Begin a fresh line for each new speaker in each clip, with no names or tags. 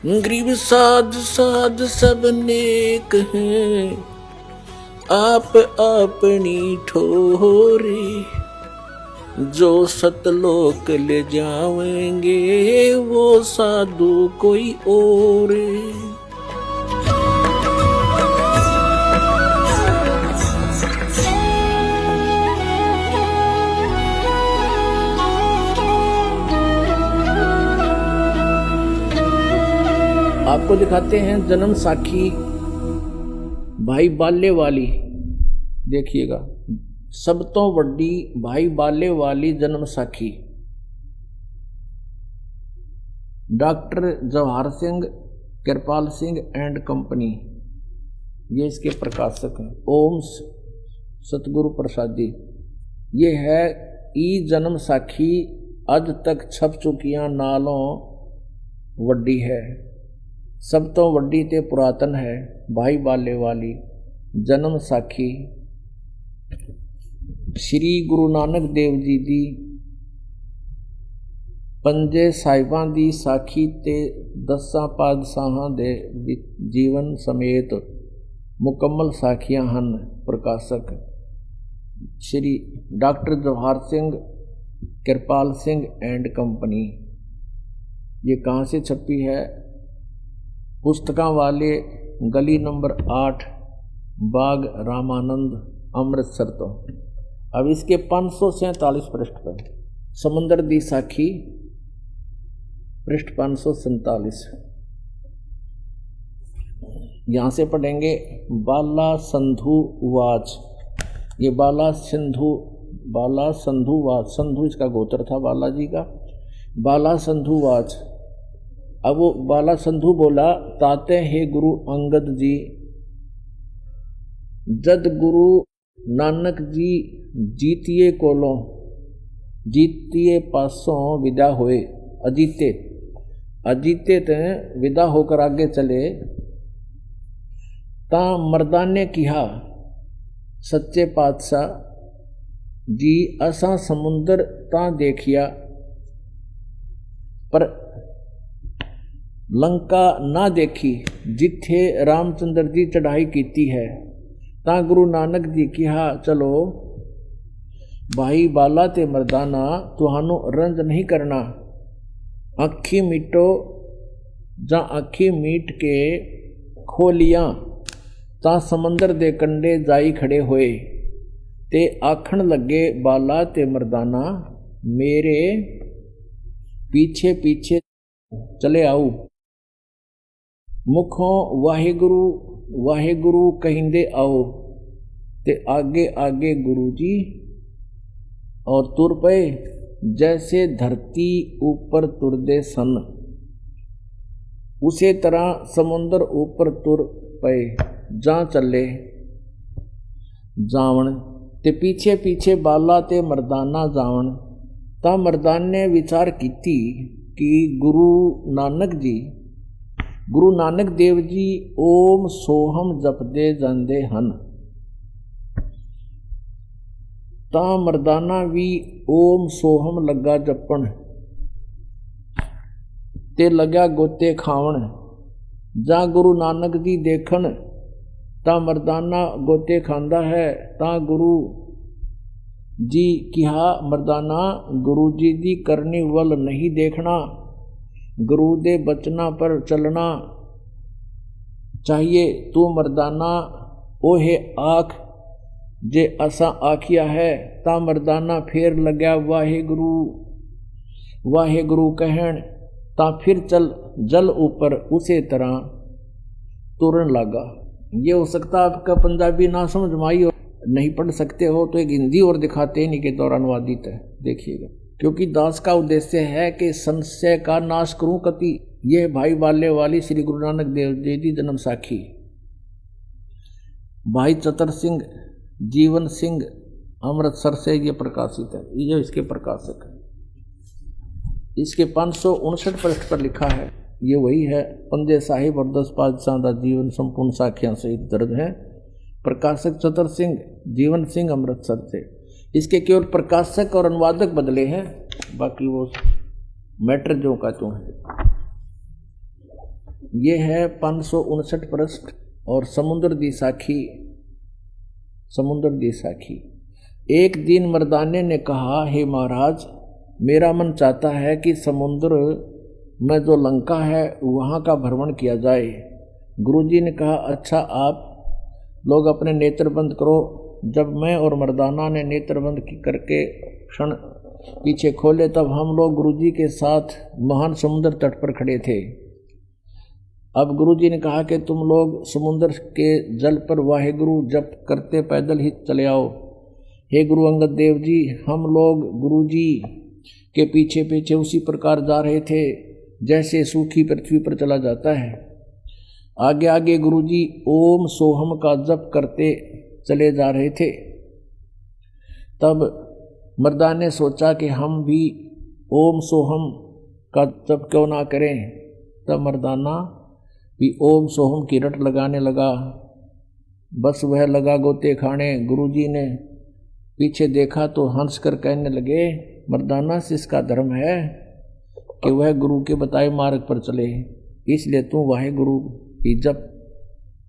गरीब साध साध सब नेक हैं, आप अपनी ठोरे, जो सतलोक ले जावेंगे वो साधु कोई और। आपको दिखाते हैं जन्म साखी भाई बाले वाली। देखिएगा, सब तो वड्डी भाई बाले वाली जन्म साखी doctor Jawahar Singh Kripal Singh and company, ये इसके प्रकाशक हैं। ओम सतगुरु प्रसादी, ये है ई जन्म साखी अज तक छप चुकियां नालों वड्डी है। सब तो वड्डी ते पुरातन है भाई बाले वाली जन्म साखी श्री गुरु नानक देव जी दी पंजे साहिबां दी साखी ते 10 पातशाहां दे जीवन समेत मुकम्मल साखियां हन। प्रकाशक Shri doctor Jawahar Singh Kripal Singh and company. ये कहाँ से छपी है? पुस्तकां वाले गली नंबर 8 बाग रामानंद अमृतसर। तो अब इसके 547 पृष्ठ पर समंदर दी साखी पृष्ठ 547। यहाँ से पढ़ेंगे बाला संधु वाच। ये बाला संधु वाच, संधु इसका गोत्र था बालाजी का। बाला संधु वाच। अब वो बाला संधु बोला, ताते हे गुरु अंगद जी, जद गुरु नानक जी जीतिए कोलों जीतिए पासों विदा होए, अजीते ते विदा होकर आगे चले, ता मर्दान ने कहा सच्चे पातशाह जी असा समुंदर ता देखिया पर लंका ना देखी, जिथे रामचंद्र जी चढ़ाई कीती है। ता गुरु नानक जी कहा चलो भाई बाला ते मर्दाना, तुहानू रंज नहीं करना, अखी मीटो जा अखी मीट के खोलियां। ता समंदर दे कंडे जाई खड़े होए ते आखण लगे बाला ते मर्दाना, मेरे पीछे पीछे चले आओ। मुखों वाहेगुरु वाहेगुरु कहिंदे आओ, ते आगे आगे गुरु जी और तुर पे जैसे धरती ऊपर तुरदे सन, उसे तरह समुंदर ऊपर तुर पे जा चले जावन, ते पीछे पीछे बाला ते मर्दाना जावन। ता मर्दान ने विचार कीती कि गुरु नानक देव जी ओम सोहम जपदे जांदे हन। ता मर्दाना भी ओम सोहम लगा जपण ते लगा गोते खावन। जा गुरु नानक जी देखन ता मर्दाना गोते खांदा है। ता गुरु जी कहा मर्दाना, गुरु जी दी करनी वल नहीं देखना, गुरु दे बचना पर चलना चाहिए। तू मर्दाना ओहे आख जे असा आखिया है। ता मर्दाना फिर लग्या वाहेगुरु वाहेगुरु कहन। ता फिर चल जल ऊपर उसे तरह तुरन लगा। ये हो सकता आपका पंजाबी ना समझ में आई हो, नहीं पढ़ सकते हो तो एक हिंदी और दिखाते हैं, के दौरान अनुवादित है, देखिएगा। क्योंकि दास का उद्देश्य है कि संशय का नाश करूं कति। यह भाई बाले वाली श्री गुरु नानक देव जी की जन्म साखी भाई चतर सिंह जीवन सिंह अमृतसर से ये प्रकाशित है। ये इसके प्रकाशक है। इसके 559 पृष्ठ पर लिखा है, ये वही है। पंजे साहिब और 10 पातशाह का जीवन संपूर्ण साखियां सहित दर्ज है। प्रकाशक चतर सिंह जीवन सिंह अमृतसर से। इसके केवल प्रकाशक और अनुवादक बदले हैं, बाकी वो मैटर जो का त्यों है। ये है 559 पृष्ठ और समुद्र दी साखी। समुद्र दी साखी। एक दिन मर्दाने ने कहा, हे महाराज, मेरा मन चाहता है कि समुद्र में जो लंका है वहाँ का भ्रमण किया जाए। गुरुजी ने कहा, अच्छा, आप लोग अपने नेत्र बंद करो। जब मैं और मर्दाना ने नेत्र बंद करके क्षण पीछे खोले तब हम लोग गुरुजी के साथ महान समुद्र तट पर खड़े थे। अब गुरुजी ने कहा कि तुम लोग समुद्र के जल पर वाहेगुरु जप करते पैदल ही चले आओ। हे गुरु अंगद देव जी, हम लोग गुरुजी के पीछे पीछे उसी प्रकार जा रहे थे जैसे सूखी पृथ्वी पर चला जाता है। आगे आगे गुरुजी ओम सोहम का जप करते चले जा रहे थे। तब मर्दान ने सोचा कि हम भी ओम सोहम का जप क्यों ना करें। तब मर्दाना भी ओम सोहम की रट लगाने लगा। बस वह लगा गोते खाने। गुरुजी ने पीछे देखा तो हंस कर कहने लगे, मर्दाना से इसका धर्म है कि वह गुरु के बताए मार्ग पर चले, इसलिए तू वाहेगुरु की जप,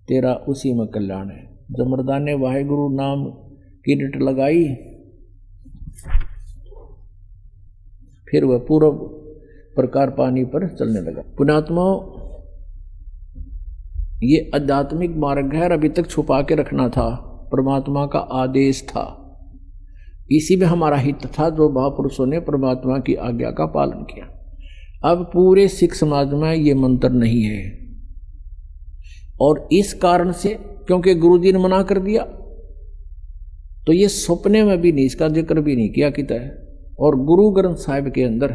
तेरा उसी में कल्याण है। जब मर्दान ने वाहेगुरु नाम की रट लगाई फिर वह पूर्व प्रकार पानी पर चलने लगा। पुण्यात्माओं, ये आध्यात्मिक मार्ग है और अभी तक छुपा के रखना था, परमात्मा का आदेश था, इसी में हमारा हित था जो महापुरुषों ने परमात्मा की आज्ञा का पालन किया। अब पूरे सिख समाज में ये मंत्र नहीं है और इस कारण से, क्योंकि गुरुजी ने मना कर दिया, तो ये सपने में भी नहीं, इसका जिक्र भी नहीं किया किता है। और गुरु ग्रंथ साहिब के अंदर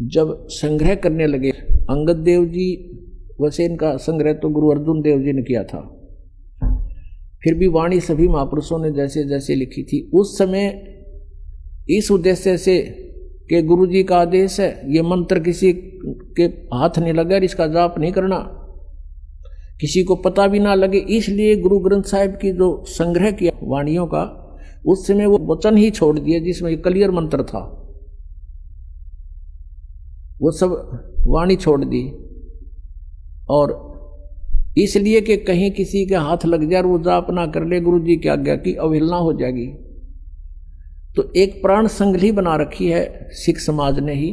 जब संग्रह करने लगे अंगद देव जी, वैसे इनका संग्रह तो गुरु अर्जुन देव जी ने किया था, फिर भी वाणी सभी महापुरुषों ने जैसे जैसे लिखी थी उस समय इस उद्देश्य से कि गुरु जी का आदेश है, ये मंत्र किसी के हाथ नहीं लगे और इसका जाप नहीं करना, किसी को पता भी ना लगे, इसलिए गुरु ग्रंथ साहिब की जो संग्रह किया वाणियों का, उस समय वो वचन ही छोड़ दिए जिसमें क्लियर मंत्र था, वो सब वाणी छोड़ दी। और इसलिए कि कहीं किसी के हाथ लग जाए और वो जाप ना कर ले, गुरु जी की आज्ञा की अवहेलना हो जाएगी। तो एक प्राण संगली बना रखी है सिख समाज ने ही।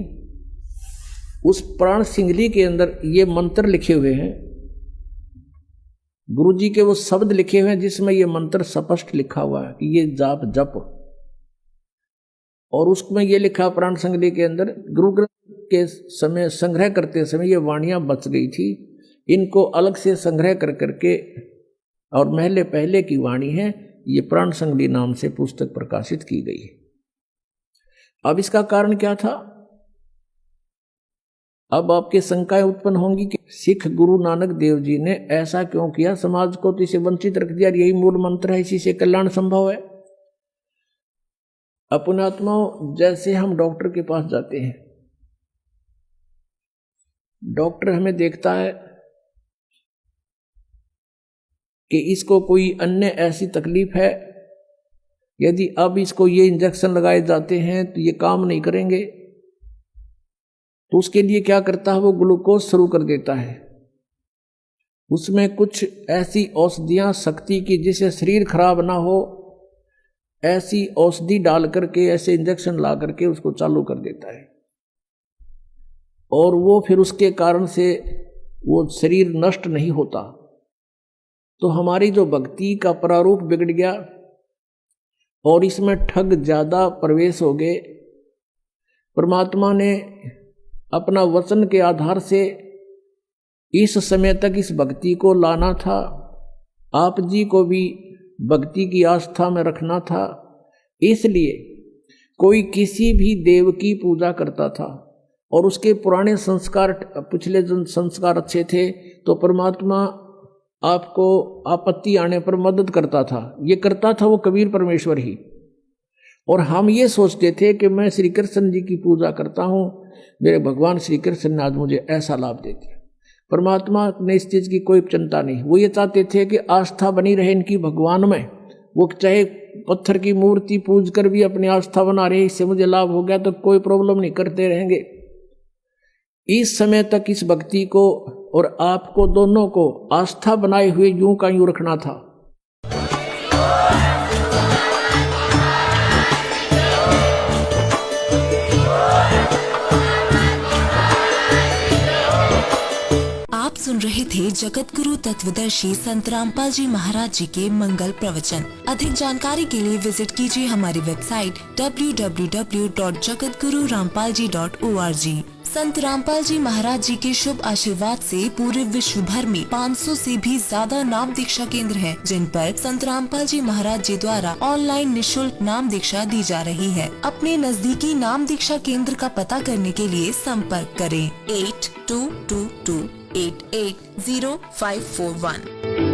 उस प्राण संगली के अंदर ये मंत्र लिखे हुए हैं, गुरु जी के वो शब्द लिखे हुए हैं जिसमें ये मंत्र स्पष्ट लिखा हुआ है कि ये जाप जप। और उसमें ये लिखा प्राण संगली के अंदर, गुरु ग्रंथ के समय संग्रह करते समय ये वाणियां बच गई थी, इनको अलग से संग्रह कर करके, और महले पहले की वाणी है, ये प्राण संगली नाम से पुस्तक प्रकाशित की गई है। अब इसका कारण क्या था? अब आपके शंकाएं उत्पन्न होंगी कि सिख गुरु नानक देव जी ने ऐसा क्यों किया, समाज को तो इसे वंचित रख दिया, यही मूल मंत्र है, इसी से कल्याण संभव है। अपनात्माओं, जैसे हम डॉक्टर के पास जाते हैं, डॉक्टर हमें देखता है कि इसको कोई अन्य ऐसी तकलीफ है, यदि अब इसको ये इंजेक्शन लगाए जाते हैं तो ये काम नहीं करेंगे, तो उसके लिए क्या करता है, वो ग्लूकोज शुरू कर देता है। उसमें कुछ ऐसी औषधियां शक्ति की जिससे शरीर खराब ना हो, ऐसी औषधि डाल करके, ऐसे इंजेक्शन ला करके उसको चालू कर देता है। और वो फिर उसके कारण से वो शरीर नष्ट नहीं होता। तो हमारी जो भक्ति का प्रारूप बिगड़ गया और इसमें ठग ज्यादा प्रवेश हो गए। परमात्मा ने अपना वचन के आधार से इस समय तक इस भक्ति को लाना था, आप जी को भी भक्ति की आस्था में रखना था। इसलिए कोई किसी भी देव की पूजा करता था और उसके पुराने संस्कार, पिछले जो संस्कार अच्छे थे, तो परमात्मा आपको आपत्ति आने पर मदद करता था। ये करता था वो कबीर परमेश्वर ही। और हम ये सोचते थे कि मैं श्री कृष्ण जी की पूजा करता हूँ, मेरे भगवान श्री कृष्ण ने आज मुझे ऐसा लाभ दे दिया। परमात्मा ने इस चीज़ की कोई चिंता नहीं, वो ये चाहते थे कि आस्था बनी रहे इनकी भगवान में। वो चाहे पत्थर की मूर्ति पूज कर भी अपनी आस्था बना रहे, इससे मुझे लाभ हो गया तो कोई प्रॉब्लम नहीं, करते रहेंगे। इस समय तक इस भक्ति को और आपको दोनों को आस्था बनाए हुए यूं का यूं रखना था।
आप सुन रहे थे जगत गुरु तत्वदर्शी संत रामपाल जी महाराज जी के मंगल प्रवचन। अधिक जानकारी के लिए विजिट कीजिए हमारी वेबसाइट www.jagatgururampalji.org। संत रामपाल जी महाराज जी के शुभ आशीर्वाद से पूरे विश्व भर में 500 से भी ज्यादा नाम दीक्षा केंद्र हैं, जिन पर संत रामपाल जी महाराज जी द्वारा ऑनलाइन निशुल्क नाम दीक्षा दी जा रही है। अपने नजदीकी नाम दीक्षा केंद्र का पता करने के लिए संपर्क करें 8222880541।